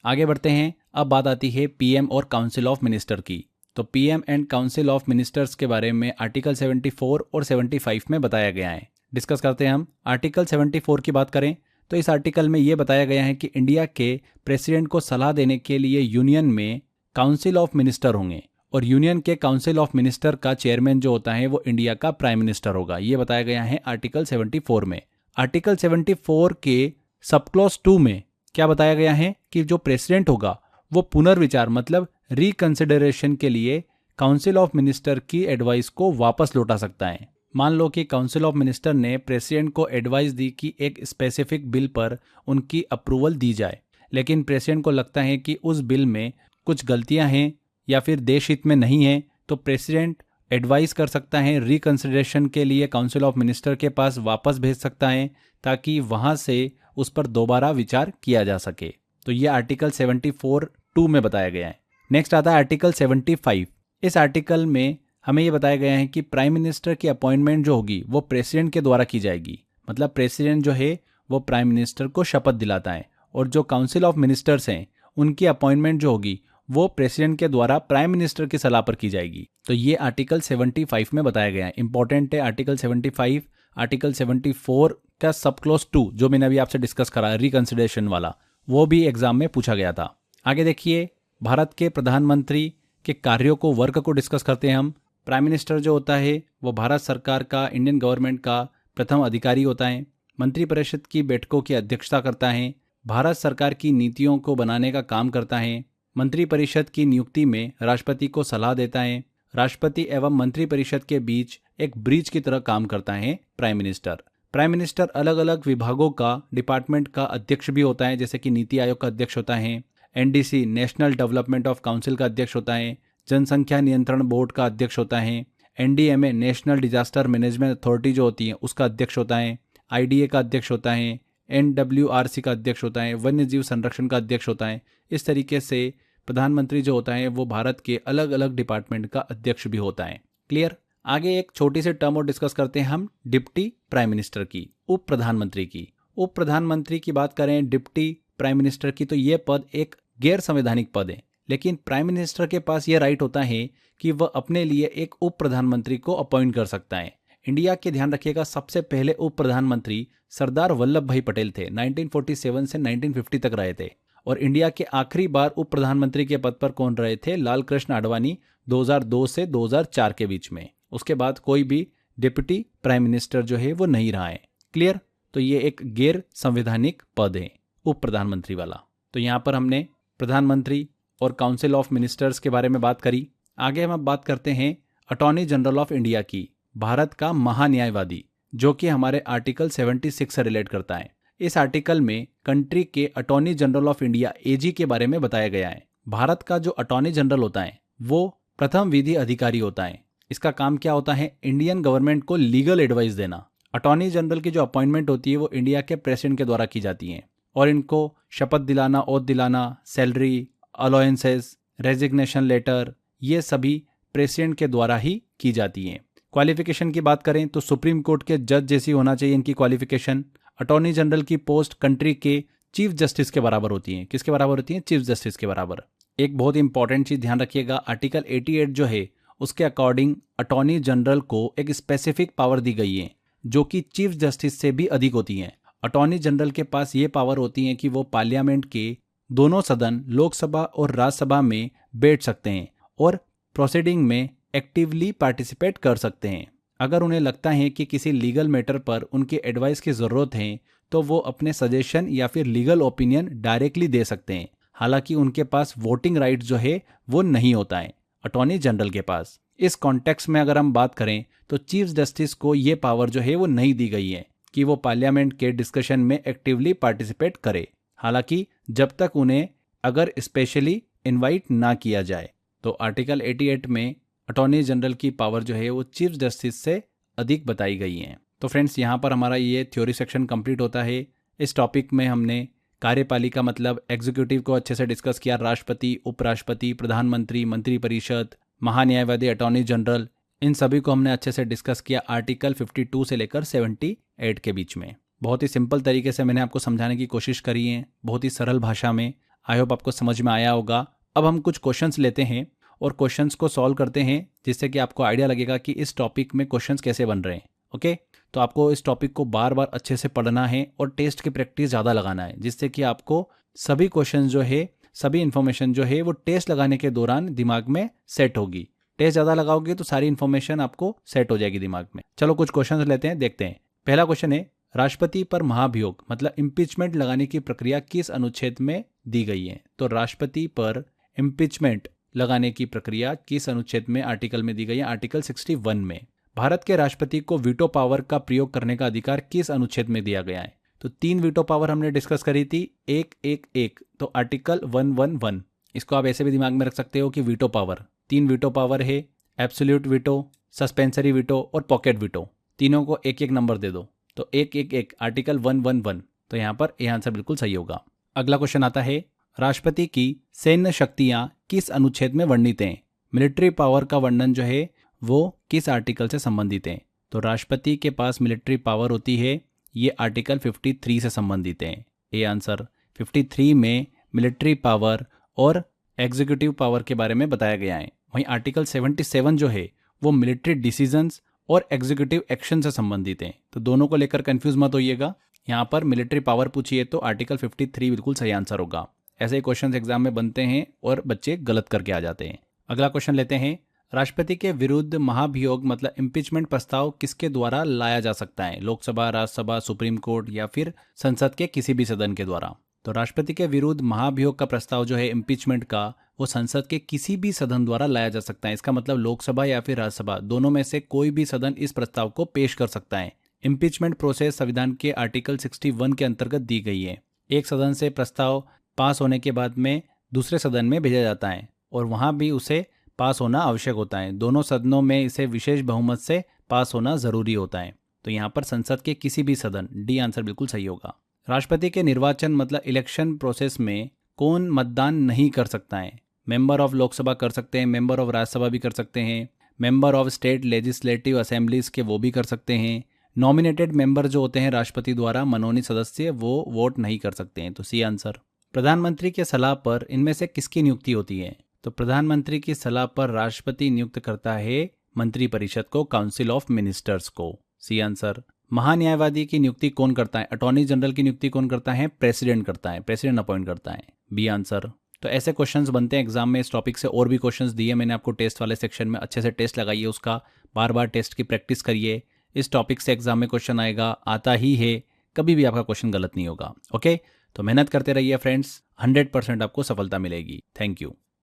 आगे बढ़ते हैं। अब बात आती है पीएम और काउंसिल ऑफ मिनिस्टर की। तो PM and council of ministers के बारे में आर्टिकल 74 और 75 में बताया गया है। डिस्कस करते हैं हम। आर्टिकल 74 की बात करें तो इस आर्टिकल में ये बताया गया है कि इंडिया के प्रेसिडेंट को सलाह देने के लिए यूनियन में काउंसिल ऑफ मिनिस्टर होंगे और यूनियन के काउंसिल ऑफ मिनिस्टर का चेयरमैन जो होता है वो इंडिया का प्राइम मिनिस्टर होगा। ये बताया गया है आर्टिकल 74 में। आर्टिकल 74 के सब क्लॉज 2 में क्या बताया गया है कि जो प्रेसिडेंट होगा वो पुनर्विचार मतलब रिकंसिडरेशन के लिए काउंसिल ऑफ मिनिस्टर की एडवाइस को वापस लौटा सकता है। मान लो कि काउंसिल ऑफ मिनिस्टर ने प्रेसिडेंट को एडवाइस दी कि एक स्पेसिफिक बिल पर उनकी अप्रूवल दी जाए, लेकिन प्रेसिडेंट को लगता है कि उस बिल में कुछ गलतियां हैं या फिर देश हित में नहीं है, तो प्रेसिडेंट एडवाइस कर सकता है रिकंसिडरेशन के लिए काउंसिल ऑफ मिनिस्टर के पास वापस भेज सकता है ताकि वहां से उस पर दोबारा विचार किया जा सके। तो ये आर्टिकल 74(2) में बताया गया है। नेक्स्ट आता है आर्टिकल 75। इस आर्टिकल में हमें ये बताया गया है कि प्राइम मिनिस्टर की अपॉइंटमेंट जो होगी वो प्रेसिडेंट के द्वारा की जाएगी। मतलब प्रेसिडेंट जो है वो प्राइम मिनिस्टर को शपथ दिलाता है और जो काउंसिल ऑफ मिनिस्टर्स हैं उनकी अपॉइंटमेंट जो होगी वो प्रेसिडेंट के द्वारा प्राइम मिनिस्टर की सलाह पर की जाएगी। तो ये आर्टिकल 75 में बताया गया है। इंपॉर्टेंट है आर्टिकल 75। आर्टिकल 74 का सब क्लॉज 2 जो मैंने अभी आपसे डिस्कस करा रिकंसिडरेशन वाला, वो भी एग्जाम में पूछा गया था। आगे देखिए, भारत के प्रधानमंत्री के कार्यों को, वर्क को डिस्कस करते हैं हम। प्राइम मिनिस्टर जो होता है वो भारत सरकार का, इंडियन गवर्नमेंट का प्रथम अधिकारी होता है। मंत्रिपरिषद की बैठकों की अध्यक्षता करता है। भारत सरकार की नीतियों को बनाने का काम करता है। मंत्रिपरिषद की नियुक्ति में राष्ट्रपति को सलाह देता है। राष्ट्रपति एवं मंत्रिपरिषद के बीच एक ब्रिज की तरह काम करता है प्राइम मिनिस्टर। प्राइम मिनिस्टर अलग अलग विभागों का, डिपार्टमेंट का अध्यक्ष भी होता है, जैसे कि नीति आयोग का अध्यक्ष होता है, NDC national development of council का अध्यक्ष होता है, जनसंख्या नियंत्रण बोर्ड का अध्यक्ष होता है, NDMA national disaster management authority जो होती है उसका अध्यक्ष होता है, आईडीए का अध्यक्ष होता है, एनडब्ल्यूआरसी का अध्यक्ष होता है, वन्य जीव संरक्षण का अध्यक्ष होता है। इस तरीके से प्रधानमंत्री जो होता है वो भारत के अलग अलग डिपार्टमेंट का अध्यक्ष भी होता है। क्लियर। आगे एक छोटी सी टर्म और डिस्कस करते हैं हम डिप्टी प्राइम मिनिस्टर की, उप प्रधानमंत्री की। उप प्रधानमंत्री की बात करें डिप्टी प्राइम मिनिस्टर की, तो ये पद एक गैर संवैधानिक पद है, लेकिन प्राइम मिनिस्टर के पास ये राइट होता है कि वह अपने लिए एक उप प्रधानमंत्री को अपॉइंट कर सकता है। इंडिया के, ध्यान रखिएगा, सबसे पहले उप प्रधानमंत्री सरदार वल्लभ भाई पटेल थे। 1947 से 1950 तक रहे थे। और इंडिया के आखिरी बार उप प्रधानमंत्री के पद पर कौन रहे थे? लाल कृष्ण आडवाणी, 2002 से 2004 के बीच में। उसके बाद कोई भी डिप्टी प्राइम मिनिस्टर जो है वो नहीं रहा है। क्लियर। तो ये एक गैर संवैधानिक पद है उप प्रधानमंत्री वाला। तो यहाँ पर हमने प्रधानमंत्री और काउंसिल ऑफ मिनिस्टर्स के बारे में बात करी। आगे हम अब बात करते हैं अटॉर्नी जनरल ऑफ इंडिया की, भारत का महान्यायवादी, जो कि हमारे आर्टिकल 76 से रिलेट करता है। इस आर्टिकल में कंट्री के अटॉर्नी जनरल ऑफ इंडिया एजी के बारे में बताया गया है। भारत का जो अटॉर्नी जनरल होता है वो प्रथम विधि अधिकारी होता है। इसका काम क्या होता है? इंडियन गवर्नमेंट को लीगल एडवाइस देना। अटॉर्नी जनरल की जो अपॉइंटमेंट होती है वो इंडिया के प्रेसिडेंट के द्वारा की जाती है और इनको शपथ दिलाना, ओथ दिलाना, सैलरी, अलाउंसेस, रेजिग्नेशन लेटर, ये सभी प्रेसिडेंट के द्वारा ही की जाती हैं। क्वालिफिकेशन की बात करें तो सुप्रीम कोर्ट के जज जैसी होना चाहिए इनकी क्वालिफिकेशन। अटॉर्नी जनरल की पोस्ट कंट्री के चीफ जस्टिस के बराबर होती है। किसके बराबर होती है? चीफ जस्टिस के बराबर। एक बहुत इंपॉर्टेंट चीज ध्यान रखिएगा, आर्टिकल 88 जो है उसके अकॉर्डिंग अटॉर्नी जनरल को एक स्पेसिफिक पावर दी गई है जो कि चीफ जस्टिस से भी अधिक होती है। अटॉर्नी जनरल के पास ये पावर होती है कि वो पार्लियामेंट के दोनों सदन, लोकसभा और राज्यसभा में बैठ सकते हैं और प्रोसीडिंग में एक्टिवली पार्टिसिपेट कर सकते हैं। अगर उन्हें लगता है कि किसी लीगल मैटर पर उनकी एडवाइस की ज़रूरत है तो वो अपने सजेशन या फिर लीगल ओपिनियन डायरेक्टली दे सकते हैं। हालांकि उनके पास वोटिंग राइट जो है वो नहीं होता है अटॉर्नी जनरल के पास। इस कॉन्टेक्स्ट में अगर हम बात करें तो चीफ जस्टिस को ये पावर जो है वो नहीं दी गई है कि वो पार्लियामेंट के डिस्कशन में एक्टिवली पार्टिसिपेट करे, हालांकि जब तक उन्हें अगर स्पेशली इन्वाइट ना किया जाए। तो आर्टिकल 88 में अटॉर्नी जनरल की पावर जो है वो चीफ जस्टिस से अधिक बताई गई है। तो फ्रेंड्स, यहाँ पर हमारा ये थ्योरी सेक्शन कंप्लीट होता है। इस टॉपिक में हमने कार्यपालिका मतलब एग्जीक्यूटिव को अच्छे से डिस्कस किया। राष्ट्रपति, उपराष्ट्रपति, प्रधानमंत्री, मंत्रिपरिषद, महान्यायवादी, अटॉर्नी जनरल, इन सभी को हमने अच्छे से डिस्कस किया आर्टिकल 52 से लेकर 78 के बीच में। बहुत ही सिंपल तरीके से मैंने आपको समझाने की कोशिश करी है, बहुत ही सरल भाषा में। आई होप आपको समझ में आया होगा। अब हम कुछ क्वेश्चंस लेते हैं और क्वेश्चंस को सॉल्व करते हैं, जिससे कि आपको आइडिया लगेगा कि इस टॉपिक में क्वेश्चंस कैसे बन रहे हैं। ओके, तो आपको इस टॉपिक को बार बार अच्छे से पढ़ना है और टेस्ट की प्रैक्टिस ज़्यादा लगाना है, जिससे कि आपको सभी क्वेश्चन जो है, सभी इन्फॉर्मेशन जो है वो टेस्ट लगाने के दौरान दिमाग में सेट होगी। टेस्ट ज़्यादा लगाओगे तो सारी इन्फॉर्मेशन आपको सेट हो जाएगी दिमाग में। चलो कुछ क्वेश्चन लेते हैं, देखते हैं। पहला क्वेश्चन है, राष्ट्रपति पर महाभियोग मतलब इम्पीचमेंट लगाने की प्रक्रिया किस अनुच्छेद में दी गई है? तो राष्ट्रपति पर इम्पीचमेंट लगाने की प्रक्रिया किस अनुच्छेद में, आर्टिकल में दी गई है? आर्टिकल 61 में। भारत के राष्ट्रपति को वीटो पावर का प्रयोग करने का अधिकार किस अनुच्छेद में दिया गया है? तो 3 वीटो पावर हमने डिस्कस करी थी, 111, तो आर्टिकल 111। इसको आप ऐसे भी दिमाग में रख सकते हो कि वीटो पावर 3 वीटो पावर है, एब्सोल्यूट वीटो, सस्पेंसरी वीटो और पॉकेट वीटो। तीनों को एक एक नंबर दे दो, तो 111 आर्टिकल 111। तो यहाँ पर यह आंसर बिल्कुल सही होगा। अगला क्वेश्चन आता है, राष्ट्रपति की सैन्य शक्तियां किस अनुच्छेद में वर्णित हैं? मिलिट्री पावर का वर्णन जो है वो किस आर्टिकल से संबंधित है? तो राष्ट्रपति के पास मिलिट्री पावर होती है, ये आर्टिकल 53 से संबंधित है। ये आंसर 53 में मिलिट्री पावर और एग्जीक्यूटिव पावर के बारे में बताया गया है। वहीं आर्टिकल 77 जो है वो मिलिट्री डिसीजंस और एग्जीक्यूटिव एक्शन से संबंधित है। तो दोनों को लेकर कंफ्यूज मत होइएगा। यहाँ पर मिलिट्री पावर पूछी है तो आर्टिकल 53 बिल्कुल सही आंसर होगा। ऐसे ही क्वेश्चन एग्जाम में बनते हैं और बच्चे गलत करके आ जाते हैं। अगला क्वेश्चन लेते हैं, राष्ट्रपति के विरुद्ध महाभियोग मतलब इम्पीचमेंट प्रस्ताव किसके द्वारा लाया जा सकता है? लोकसभा, राज्यसभा, सुप्रीम कोर्ट या फिर संसद के किसी भी सदन के द्वारा? तो राष्ट्रपति के विरुद्ध महाभियोग का प्रस्ताव जो है इम्पीचमेंट का, वो संसद के किसी भी सदन द्वारा लाया जा सकता है। इसका मतलब लोकसभा या फिर राज्यसभा, दोनों में से कोई भी सदन इस प्रस्ताव को पेश कर सकता है। इम्पीचमेंट प्रोसेस संविधान के आर्टिकल 61 के अंतर्गत दी गई है। एक सदन से प्रस्ताव पास होने के बाद में दूसरे सदन में भेजा जाता है और वहाँ भी उसे पास होना आवश्यक होता है। दोनों सदनों में इसे विशेष बहुमत से पास होना जरूरी होता है। तो यहाँ पर संसद के किसी भी सदन, डी आंसर बिल्कुल सही होगा। राष्ट्रपति के निर्वाचन मतलब इलेक्शन प्रोसेस में कौन मतदान नहीं कर सकता है? मेंबर ऑफ लोकसभा कर सकते हैं, मेंबर ऑफ राज्यसभा भी कर सकते हैं, member of state legislative assemblies के वो भी कर सकते हैं। नॉमिनेटेड मेंबर जो होते हैं राष्ट्रपति द्वारा मनोनीत सदस्य, वो वोट नहीं कर सकते हैं। तो सी आंसर। प्रधानमंत्री के सलाह पर इनमें से किसकी नियुक्ति होती है? तो प्रधानमंत्री की सलाह पर राष्ट्रपति नियुक्त करता है मंत्रिपरिषद को, काउंसिल ऑफ मिनिस्टर्स को। C answer. महान्यायवादी की नियुक्ति कौन करता है? अटॉर्नी जनरल की नियुक्ति कौन करता है? प्रेसिडेंट करता है, प्रेसिडेंट अपॉइंट करता है। B answer. तो ऐसे क्वेश्चंस बनते हैं एग्जाम में। इस टॉपिक से और भी क्वेश्चंस दिए मैंने आपको टेस्ट वाले सेक्शन में, अच्छे से टेस्ट लगाइए, उसका बार बार टेस्ट की प्रैक्टिस करिए। इस टॉपिक से एग्जाम में क्वेश्चन आएगा, आता ही है, कभी भी आपका क्वेश्चन गलत नहीं होगा। ओके, तो मेहनत करते रहिए फ्रेंड्स, 100% आपको सफलता मिलेगी। Thank you.